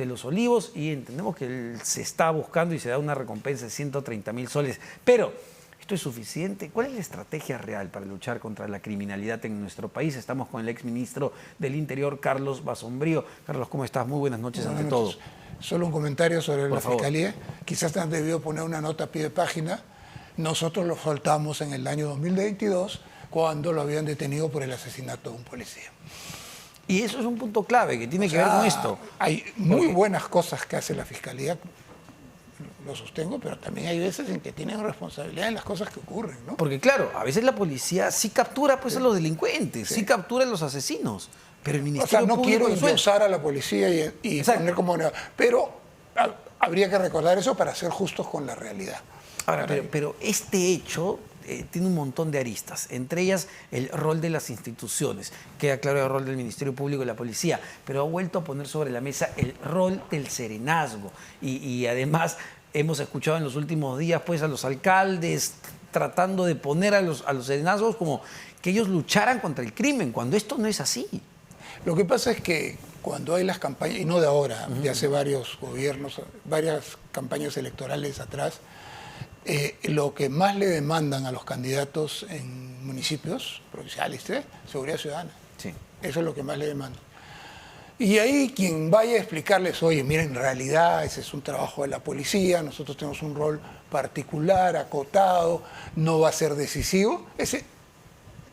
de Los Olivos y entendemos que se está buscando y se da una recompensa de 130.000 soles. Pero, ¿esto es suficiente? ¿Cuál es la estrategia real para luchar contra la criminalidad en nuestro país? Estamos con el exministro del Interior, Carlos Basombrío. Carlos, ¿cómo estás? Muy buenas noches ante todo. Solo un comentario sobre la favor. Fiscalía. Quizás han debido poner una nota a pie de página. Nosotros lo soltamos en el año 2022 cuando lo habían detenido por el asesinato de un policía. Y eso es un punto clave que tiene que ver con esto. Hay muy buenas cosas que hace la Fiscalía, lo sostengo, pero también hay veces en que tienen responsabilidad en las cosas que ocurren, ¿no? Porque claro, a veces la policía sí captura pues, a los delincuentes, sí captura a los asesinos, pero el Ministerio no Público quiero endosar a la policía y poner como... Pero habría que recordar eso para ser justos con la realidad. Ahora, pero este hecho tiene un montón de aristas, entre ellas el rol de las instituciones, queda claro el rol del Ministerio Público y la policía, pero ha vuelto a poner sobre la mesa el rol del serenazgo y además hemos escuchado en los últimos días pues, a los alcaldes tratando de poner a los serenazgos como que ellos lucharan contra el crimen, cuando esto no es así. Lo que pasa es que cuando hay las campañas, y no de ahora, de hace varios gobiernos, varias campañas electorales atrás, lo que más le demandan a los candidatos en municipios provinciales es seguridad ciudadana. Sí. Eso es lo que más le demandan. Y ahí quien vaya a explicarles, oye, miren, en realidad ese es un trabajo de la policía, nosotros tenemos un rol particular, acotado, no va a ser decisivo, ese,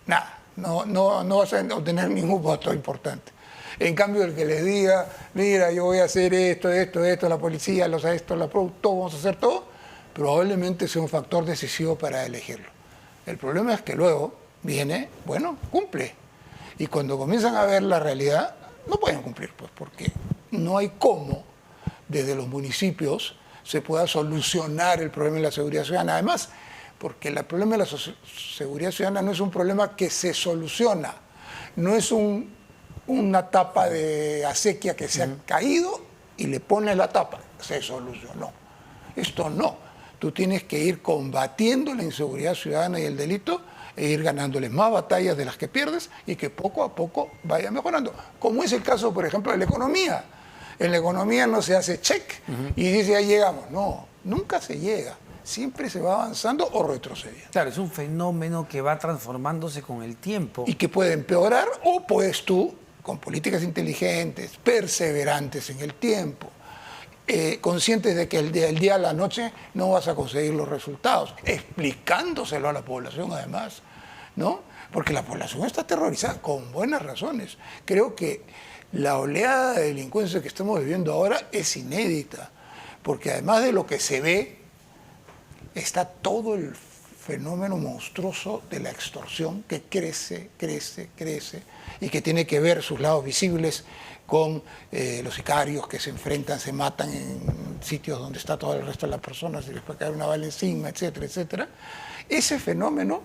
nada, no vas a obtener ningún voto importante. En cambio, el que les diga, mira, yo voy a hacer esto, la policía, todo, vamos a hacer todo, probablemente sea un factor decisivo para elegirlo. El problema es que luego viene, bueno, cumple. Y cuando comienzan a ver la realidad, no pueden cumplir, pues, porque no hay cómo desde los municipios se pueda solucionar el problema de la seguridad ciudadana. Además, porque el problema de la seguridad ciudadana no es un problema que se soluciona, no es una tapa de acequia que se ha caído y le pone la tapa, se solucionó. Esto no. Tú tienes que ir combatiendo la inseguridad ciudadana y el delito e ir ganándoles más batallas de las que pierdes y que poco a poco vaya mejorando. Como es el caso, por ejemplo, de la economía. En la economía no se hace check y dice, ya llegamos. No, nunca se llega. Siempre se va avanzando o retrocediendo. Claro, es un fenómeno que va transformándose con el tiempo. Y que puede empeorar o puedes tú, con políticas inteligentes, perseverantes en el tiempo, conscientes de que del día a la noche no vas a conseguir los resultados, explicándoselo a la población además, ¿no? Porque la población está aterrorizada con buenas razones. Creo que la oleada de delincuencia que estamos viviendo ahora es inédita, porque además de lo que se ve, está todo el fenómeno monstruoso de la extorsión que crece y que tiene que ver sus lados visibles con los sicarios que se enfrentan, se matan en sitios donde está todo el resto de las personas y después cae una bala encima, etcétera, etcétera. Ese fenómeno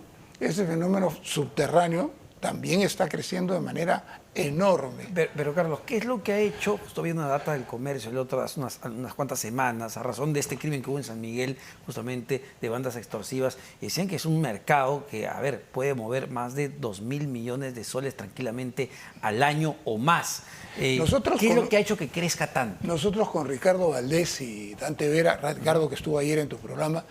subterráneo también está creciendo de manera enorme. Pero Carlos, ¿qué es lo que ha hecho? Justo viendo una data del comercio el otro hace unas cuantas semanas, a razón de este crimen que hubo en San Miguel, justamente de bandas extorsivas, y decían que es un mercado que, a ver, puede mover más de 2.000 millones de soles tranquilamente al año o más. ¿Qué es lo que ha hecho que crezca tanto? Nosotros con Ricardo Valdés y Dante Vera, Ricardo que estuvo ayer en tu programa,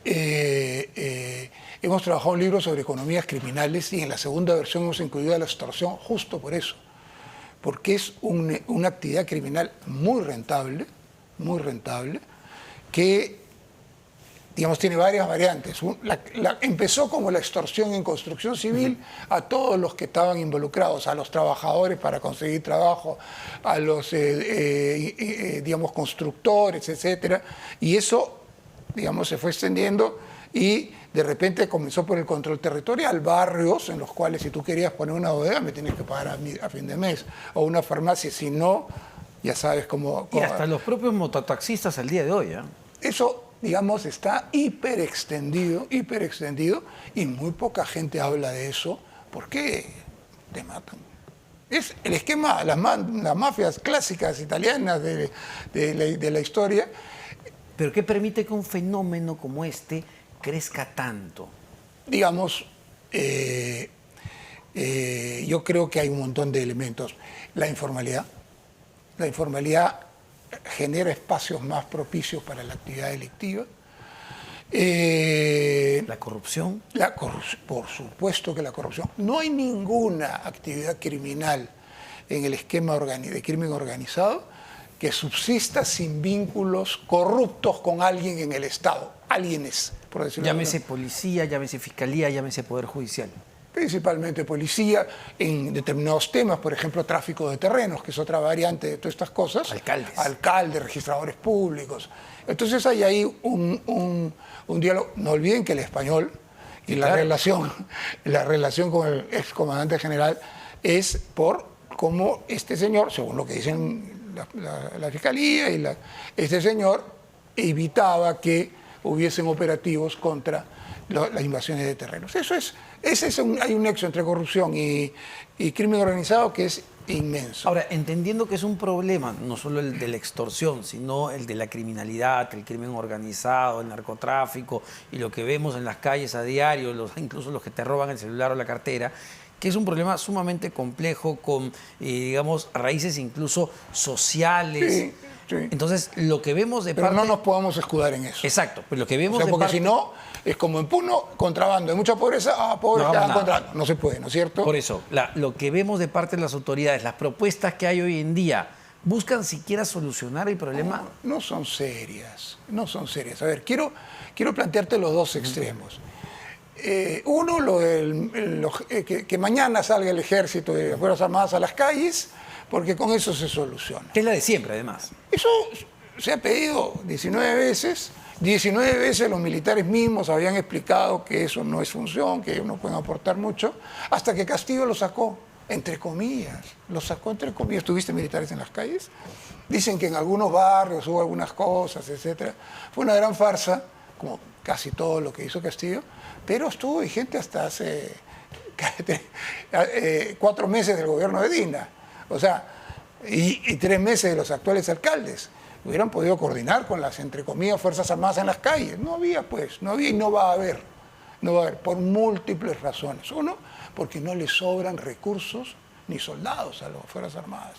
hemos trabajado un libro sobre economías criminales y en la segunda versión hemos incluido la extorsión justo por eso, porque es una actividad criminal muy rentable, que digamos tiene varias variantes. Empezó como la extorsión en construcción civil a todos los que estaban involucrados, a los trabajadores para conseguir trabajo, a los digamos constructores, etcétera, y eso digamos, se fue extendiendo y de repente comenzó por el control territorial, barrios en los cuales si tú querías poner una bodega me tienes que pagar a fin de mes, o una farmacia, si no, ya sabes cómo... Y hasta los propios mototaxistas al día de hoy, ¿eh? Eso, digamos, está hiperextendido, y muy poca gente habla de eso. ¿Por qué te matan? Es el esquema, las mafias clásicas italianas de la historia. ¿Pero qué permite que un fenómeno como este crezca tanto? Digamos, yo creo que hay un montón de elementos. La informalidad genera espacios más propicios para la actividad delictiva. La corrupción. Por supuesto que la corrupción. No hay ninguna actividad criminal en el esquema de crimen organizado que subsista sin vínculos corruptos con alguien en el Estado. Alguienes, por decirlo así. Llámese policía, llámese fiscalía, llámese poder judicial. Principalmente policía, en determinados temas, por ejemplo, tráfico de terrenos, que es otra variante de todas estas cosas. Alcaldes. Alcaldes, registradores públicos. Entonces hay ahí un diálogo. No olviden que el español y la relación con el excomandante general es por cómo este señor, según lo que dicen la fiscalía, este señor evitaba que hubiesen operativos contra las invasiones de terrenos. Hay un nexo entre corrupción y crimen organizado que es inmenso. Ahora, entendiendo que es un problema, no solo el de la extorsión, sino el de la criminalidad, el crimen organizado, el narcotráfico y lo que vemos en las calles a diario, incluso los que te roban el celular o la cartera, que es un problema sumamente complejo con, digamos, raíces incluso sociales. Sí. Entonces, lo que vemos de Pero parte... no nos podemos escudar en eso. Exacto, pero lo que vemos porque parte... si no, es como en Puno, contrabando, hay mucha pobreza, pobres que hagan contrabando. No se puede, ¿no es cierto? Por eso, lo que vemos de parte de las autoridades, las propuestas que hay hoy en día, ¿buscan siquiera solucionar el problema? No son serias, no son serias. A ver, quiero plantearte los dos extremos. Uno, que mañana salga el ejército de las Fuerzas Armadas a las calles, porque con eso se soluciona. Que es la de siempre, además. Eso se ha pedido 19 veces. 19 veces los militares mismos habían explicado que eso no es función, que ellos no pueden aportar mucho, hasta que Castillo lo sacó, entre comillas. Lo sacó entre comillas. ¿Tuviste militares en las calles? Dicen que en algunos barrios hubo algunas cosas, etc. Fue una gran farsa, como casi todo lo que hizo Castillo, pero estuvo vigente hasta hace 4 meses del gobierno de Dina. O sea, y 3 meses de los actuales alcaldes. Hubieran podido coordinar con las, entre comillas, Fuerzas Armadas en las calles. No había, pues, no había y no va a haber. No va a haber, por múltiples razones. Uno, porque no le sobran recursos ni soldados a las Fuerzas Armadas.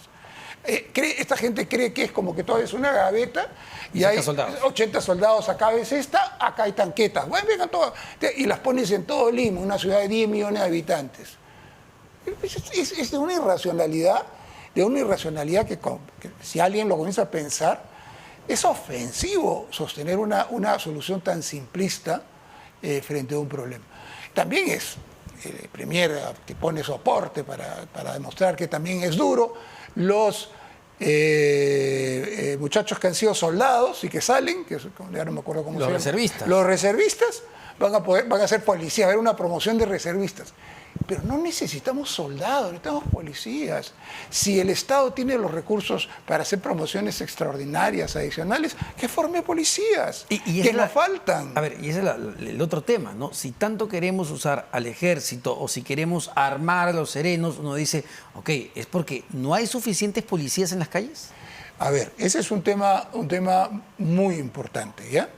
Esta gente cree que es como que todo es una gaveta y hay 80 soldados, acá ves esta, acá hay tanquetas. Bueno, vengan todas, y las pones en todo Lima, una ciudad de 10 millones de habitantes. Es de una irracionalidad, que si alguien lo comienza a pensar, es ofensivo sostener una solución tan simplista frente a un problema. También es, el Premier que pone soporte para demostrar que también es duro, los muchachos que han sido soldados y que salen, que ya no me acuerdo cómo se llama. Reservistas. Los reservistas van a ser policías, va a haber una promoción de reservistas. Pero no necesitamos soldados, necesitamos policías. Si el Estado tiene los recursos para hacer promociones extraordinarias, adicionales, que forme policías, que no faltan. A ver, y ese es el otro tema, ¿no? Si tanto queremos usar al ejército o si queremos armar a los serenos, uno dice, ok, ¿es porque no hay suficientes policías en las calles? A ver, ese es un tema muy importante, ¿ya?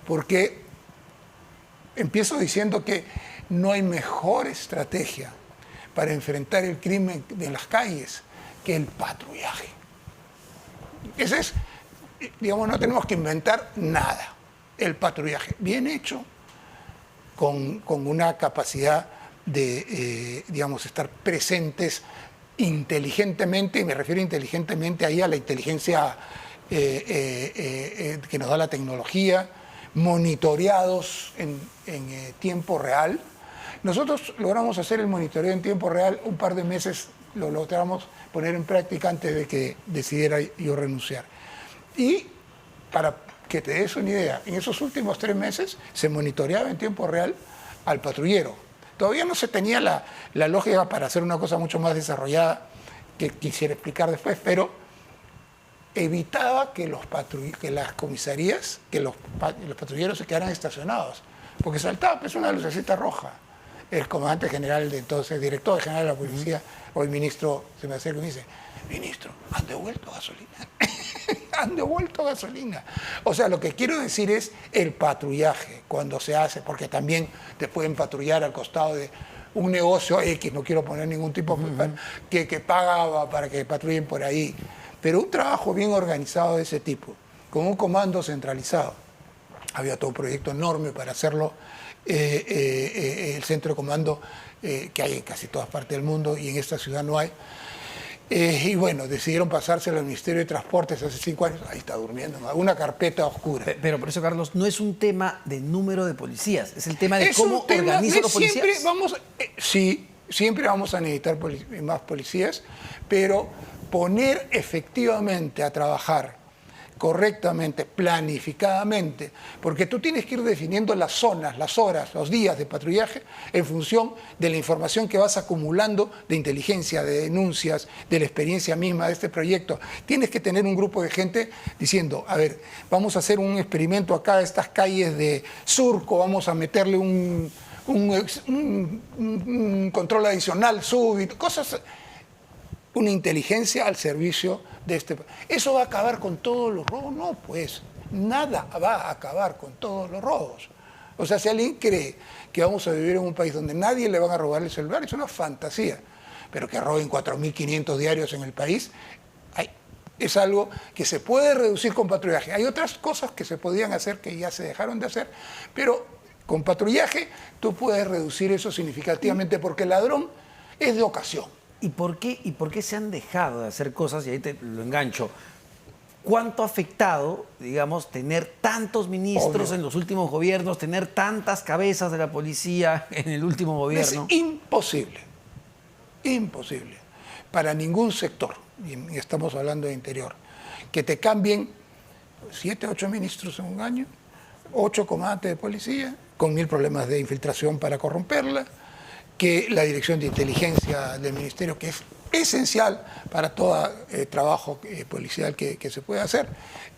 Porque empiezo diciendo que no hay mejor estrategia para enfrentar el crimen de las calles que el patrullaje. Ese es, digamos, no tenemos que inventar nada. El patrullaje, bien hecho, con una capacidad de, digamos, estar presentes inteligentemente, y me refiero inteligentemente ahí a la inteligencia que nos da la tecnología, monitoreados en tiempo real. Nosotros logramos hacer el monitoreo en tiempo real un par de meses, lo logramos poner en práctica antes de que decidiera yo renunciar. Y para que te des una idea, en esos últimos 3 meses se monitoreaba en tiempo real al patrullero. Todavía no se tenía la lógica para hacer una cosa mucho más desarrollada que quisiera explicar después, pero evitaba que las comisarías, que los patrulleros se quedaran estacionados, porque saltaba pues una lucecita roja. El comandante general de entonces, director general de la policía, hoy ministro, se me acerca y me dice, ministro, ¿han devuelto gasolina? Han devuelto gasolina. O sea, lo que quiero decir es el patrullaje, cuando se hace, porque también te pueden patrullar al costado de un negocio X, no quiero poner ningún tipo, que pagaba para que patrullen por ahí. Pero un trabajo bien organizado de ese tipo, con un comando centralizado, había todo un proyecto enorme para hacerlo, el centro de comando que hay en casi todas partes del mundo y en esta ciudad no hay. Y bueno, decidieron pasárselo al Ministerio de Transportes hace 5 años. Ahí está durmiendo, en alguna carpeta oscura. Pero por eso, Carlos, no es un tema de número de policías, es el tema de Es cómo un tema organizan de los policías. Sí, siempre vamos a necesitar más policías, pero poner efectivamente a trabajar correctamente, planificadamente, porque tú tienes que ir definiendo las zonas, las horas, los días de patrullaje en función de la información que vas acumulando de inteligencia, de denuncias, de la experiencia misma de este proyecto. Tienes que tener un grupo de gente diciendo, a ver, vamos a hacer un experimento acá, estas calles de Surco, vamos a meterle un control adicional, súbito, cosas, una inteligencia al servicio de este país. ¿Eso va a acabar con todos los robos? No, pues, nada va a acabar con todos los robos. O sea, si alguien cree que vamos a vivir en un país donde nadie le van a robar el celular, es una fantasía. Pero que roben 4.500 diarios en el país, es algo que se puede reducir con patrullaje. Hay otras cosas que se podían hacer que ya se dejaron de hacer, pero con patrullaje tú puedes reducir eso significativamente porque el ladrón es de ocasión. ¿Y por qué se han dejado de hacer cosas? Y ahí te lo engancho. ¿Cuánto ha afectado, digamos, tener tantos ministros en los últimos gobiernos, tener tantas cabezas de la policía en el último gobierno? Es imposible, imposible, para ningún sector, y estamos hablando de interior, que te cambien 7, 8 ministros en un año, 8 comandantes de policía, con 1000 problemas de infiltración para corromperla, que la dirección de inteligencia del ministerio, que es esencial para todo trabajo policial que se puede hacer.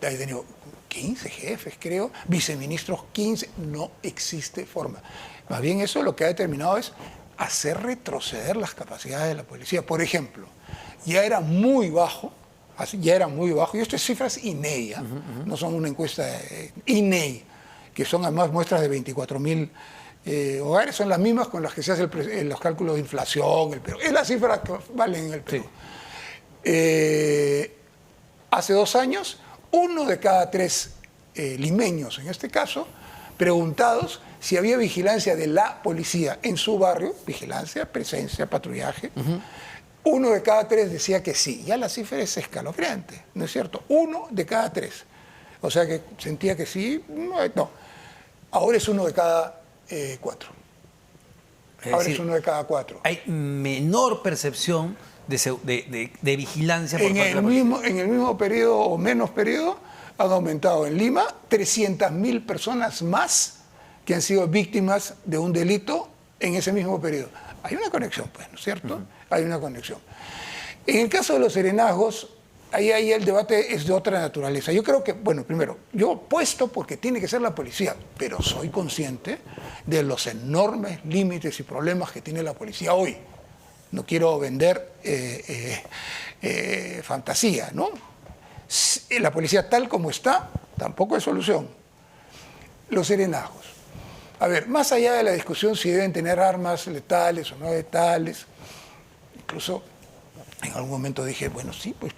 Hay tenido 15 jefes, creo, viceministros 15, no existe forma. Más bien eso lo que ha determinado es hacer retroceder las capacidades de la policía. Por ejemplo, ya era muy bajo, y esto es cifras INEI, no son una encuesta de INEI, que son además muestras de 24.000 hogares, son las mismas con las que se hacen los cálculos de inflación, es la cifra que valen en el Perú. Sí. Hace 2 años, 1 de cada 3 limeños, en este caso, preguntados si había vigilancia de la policía en su barrio, vigilancia, presencia, patrullaje, 1 de cada 3 decía que sí. Ya la cifra es escalofriante, ¿no es cierto? 1 de cada 3. O sea que sentía que sí, no. Ahora es 1 de cada 4. Ahora es 1 de cada 4. Hay menor percepción de vigilancia por parte de la policía. En el mismo periodo o menos periodo han aumentado en Lima 300.000 personas más que han sido víctimas de un delito en ese mismo periodo. Hay una conexión, pues, ¿no es cierto? Hay una conexión. En el caso de los serenazgos, ahí el debate es de otra naturaleza. Yo creo que, bueno, primero, yo apuesto porque tiene que ser la policía, pero soy consciente de los enormes límites y problemas que tiene la policía hoy. No quiero vender fantasía, ¿no? La policía tal como está, tampoco es solución. Los serenazgos. A ver, más allá de la discusión si deben tener armas letales o no letales, incluso en algún momento dije, bueno, sí, pues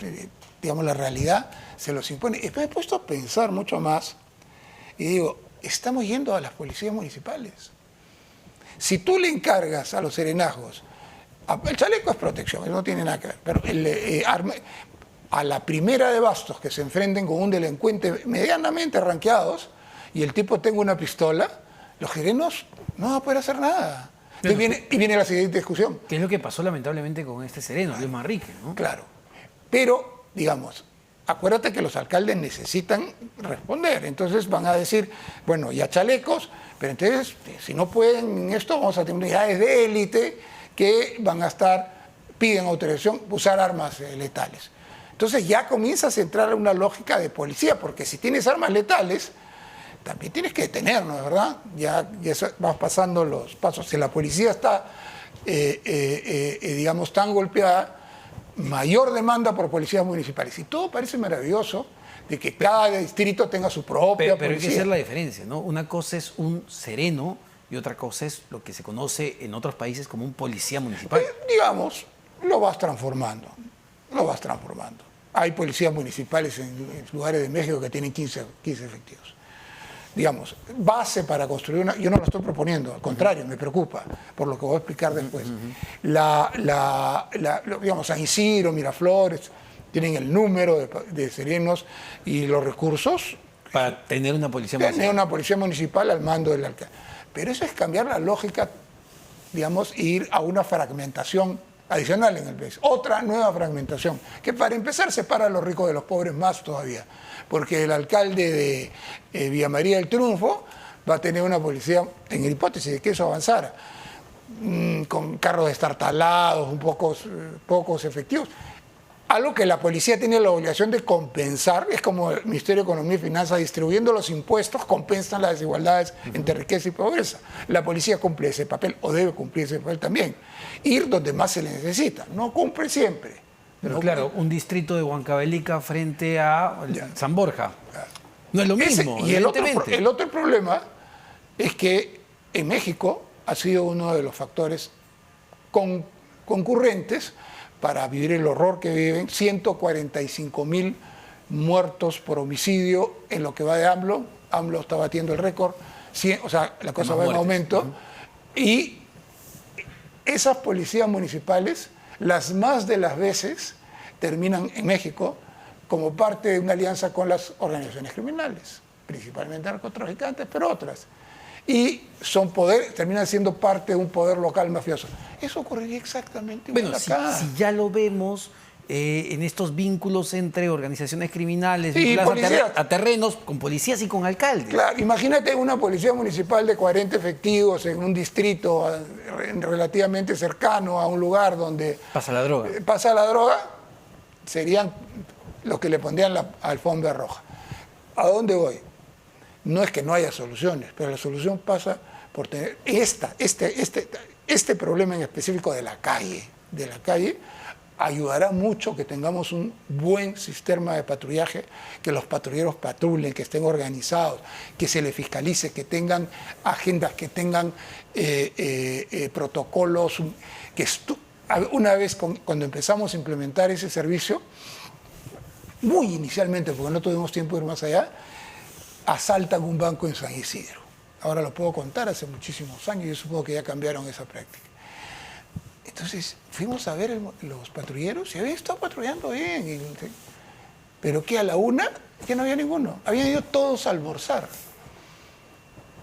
digamos la realidad se los impone. Y me he puesto a pensar mucho más y digo, estamos yendo a las policías municipales. Si tú le encargas a los serenazgos, el chaleco es protección, eso no tiene nada que ver, pero a la primera de bastos que se enfrenten con un delincuente medianamente ranqueados y el tipo tenga una pistola, los serenos no van a poder hacer nada. Y viene la siguiente discusión. ¿Qué es lo que pasó lamentablemente con este sereno, Luis Manrique, ¿no? Claro. Pero, digamos, acuérdate que los alcaldes necesitan responder. Entonces van a decir, bueno, ya chalecos, pero entonces, si no pueden en esto, vamos a tener unidades de élite que van a piden autorización, usar armas letales. Entonces ya comienzas a entrar a una lógica de policía, porque si tienes armas letales, también tienes que detenernos, ¿verdad? Ya vas pasando los pasos. Si la policía está, digamos, tan golpeada, mayor demanda por policías municipales. Y todo parece maravilloso de que cada distrito tenga su propia policía. Pero hay que hacer la diferencia, ¿no? Una cosa es un sereno y otra cosa es lo que se conoce en otros países como un policía municipal. Digamos, lo vas transformando. Hay policías municipales en lugares de México que tienen 15 efectivos. Digamos, base para construir una... Yo no lo estoy proponiendo, al contrario, me preocupa, por lo que voy a explicar después. Digamos, San Isidro, Miraflores, tienen el número de serenos y los recursos... Para tener una policía municipal. Tener una policía municipal al mando del alcalde. Pero eso es cambiar la lógica, digamos, e ir a una fragmentación adicional en el país. Otra nueva fragmentación, que para empezar separa a los ricos de los pobres más todavía. Porque el alcalde de Villa María del Triunfo va a tener una policía, en la hipótesis de que eso avanzara, con carros destartalados, pocos efectivos. Algo que la policía tiene la obligación de compensar, es como el Ministerio de Economía y Finanzas, distribuyendo los impuestos, compensan las desigualdades entre riqueza y pobreza. La policía cumple ese papel, o debe cumplir ese papel también. Ir donde más se le necesita, no cumple siempre. Pero no claro, cumple. un distrito de Huancavelica frente a San Borja. No es lo mismo, Y el evidentemente. otro problema es que en México ha sido uno de los factores concurrentes para vivir el horror que viven. 145,000 muertos por homicidio en lo que va de AMLO. AMLO está batiendo el récord. O sea, la cosa va en aumento. Y esas policías municipales, las más de las veces, terminan en México como parte de una alianza con las organizaciones criminales, principalmente narcotraficantes, pero otras. Y terminan siendo parte de un poder local mafioso. Eso ocurriría exactamente igual acá. Si ya lo vemos en estos vínculos entre organizaciones criminales, Sí, vinculadas a terrenos, con policías y con alcaldes. Claro, imagínate una policía municipal de 40 efectivos en un distrito relativamente cercano a un lugar donde Pasa la droga. Pasa la droga, serían los que le pondrían la alfombra roja. ¿A dónde voy? No es que no haya soluciones, pero la solución pasa por tener este problema en específico de la calle. Ayudará mucho que tengamos un buen sistema de patrullaje, que los patrulleros patrullen, que estén organizados, que se les fiscalice, que tengan agendas, que tengan protocolos. Una vez cuando empezamos a implementar ese servicio, muy inicialmente, porque no tuvimos tiempo de ir más allá, asaltan un banco en San Isidro. Ahora lo puedo contar, hace muchísimos años, yo supongo que ya cambiaron esa práctica. Entonces fuimos a ver los patrulleros y habían estado patrullando bien. Pero que a la una, que no había ninguno. Habían ido todos a almorzar.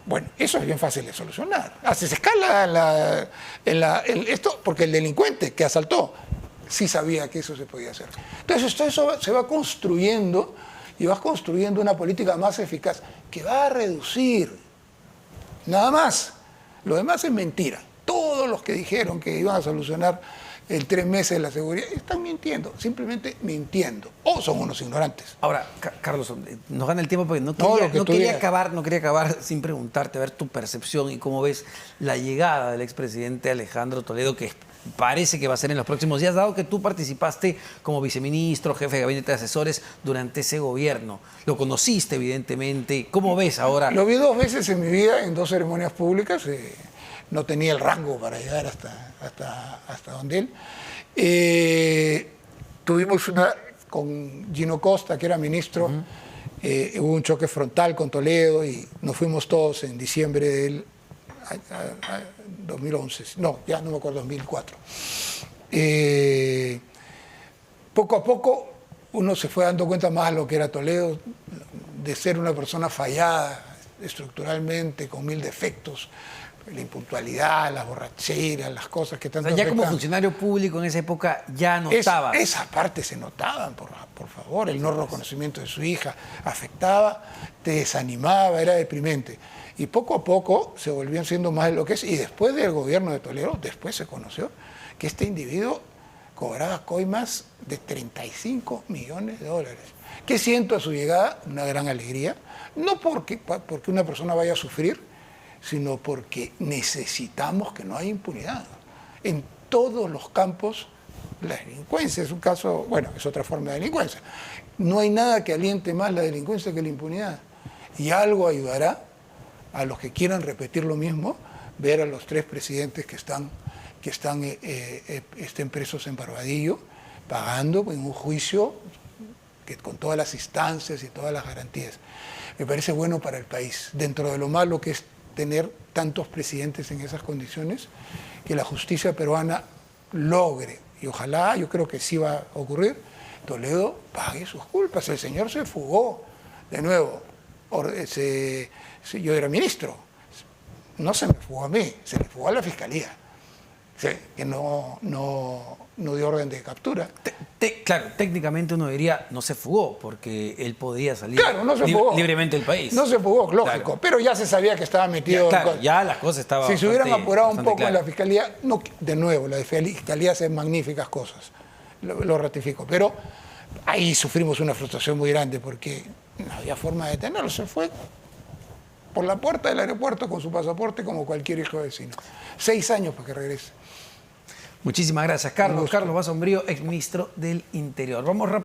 Bueno, eso es bien fácil de solucionar. Haces escala esto, porque el delincuente que asaltó sí sabía que eso se podía hacer. Entonces todo eso se va construyendo y vas construyendo una política más eficaz que va a reducir. Nada más. Lo demás es mentira. Todos los que dijeron que iban a solucionar en 3 meses la seguridad están mintiendo, simplemente mintiendo. O son unos ignorantes. Ahora, Carlos, nos gana el tiempo porque no quería acabar sin preguntarte, a ver tu percepción y cómo ves la llegada del expresidente Alejandro Toledo, que parece que va a ser en los próximos días, dado que tú participaste como viceministro, jefe de gabinete de asesores durante ese gobierno. Lo conociste, evidentemente. ¿Cómo ves ahora? Lo vi 2 veces en mi vida, en 2 ceremonias públicas. No tenía el rango para llegar hasta donde él. Tuvimos con Gino Costa, que era ministro, hubo un choque frontal con Toledo y nos fuimos todos en diciembre del 2011, no, ya no me acuerdo, 2004. Poco a poco uno se fue dando cuenta más de lo que era Toledo, de ser una persona fallada estructuralmente, con 1000 defectos, la impuntualidad, las borracheras, las cosas que tanto ya como funcionario público en esa época ya notaba. Esas partes se notaban, por favor, el no reconocimiento de su hija afectaba, te desanimaba, era deprimente. Y poco a poco se volvían siendo más de lo que es. Y después del gobierno de Toledo, después se conoció que este individuo cobraba coimas de 35 millones de dólares. ¿Qué siento a su llegada? Una gran alegría. No porque una persona vaya a sufrir, sino porque necesitamos que no haya impunidad. En todos los campos, la delincuencia es un caso, bueno, es otra forma de delincuencia. No hay nada que aliente más la delincuencia que la impunidad. Y algo ayudará a los que quieran repetir lo mismo, ver a los 3 presidentes que estén presos en Barbadillo, pagando en un juicio que con todas las instancias y todas las garantías. Me parece bueno para el país, dentro de lo malo que es tener tantos presidentes en esas condiciones, que la justicia peruana logre, y ojalá, yo creo que sí va a ocurrir, Toledo pague sus culpas. El señor se fugó, de nuevo, yo era ministro, no se me fugó a mí, se le fugó a la Fiscalía, que no dio orden de captura. Claro, técnicamente uno diría no se fugó, porque él podía salir no se fugó. libremente del país. No se fugó, lógico, claro. pero ya se sabía que estaba metido. Ya las cosas estaban. Si se hubieran apurado un poco claro. en la Fiscalía, no, de nuevo, la Fiscalía hace magníficas cosas, lo ratifico, pero ahí sufrimos una frustración muy grande porque no había forma de detenerlo, se fue por la puerta del aeropuerto con su pasaporte como cualquier hijo de vecino. 6 años para que regrese. Muchísimas gracias, Carlos. Carlos Vaz Sombrío, exministro del Interior. Vamos rápido.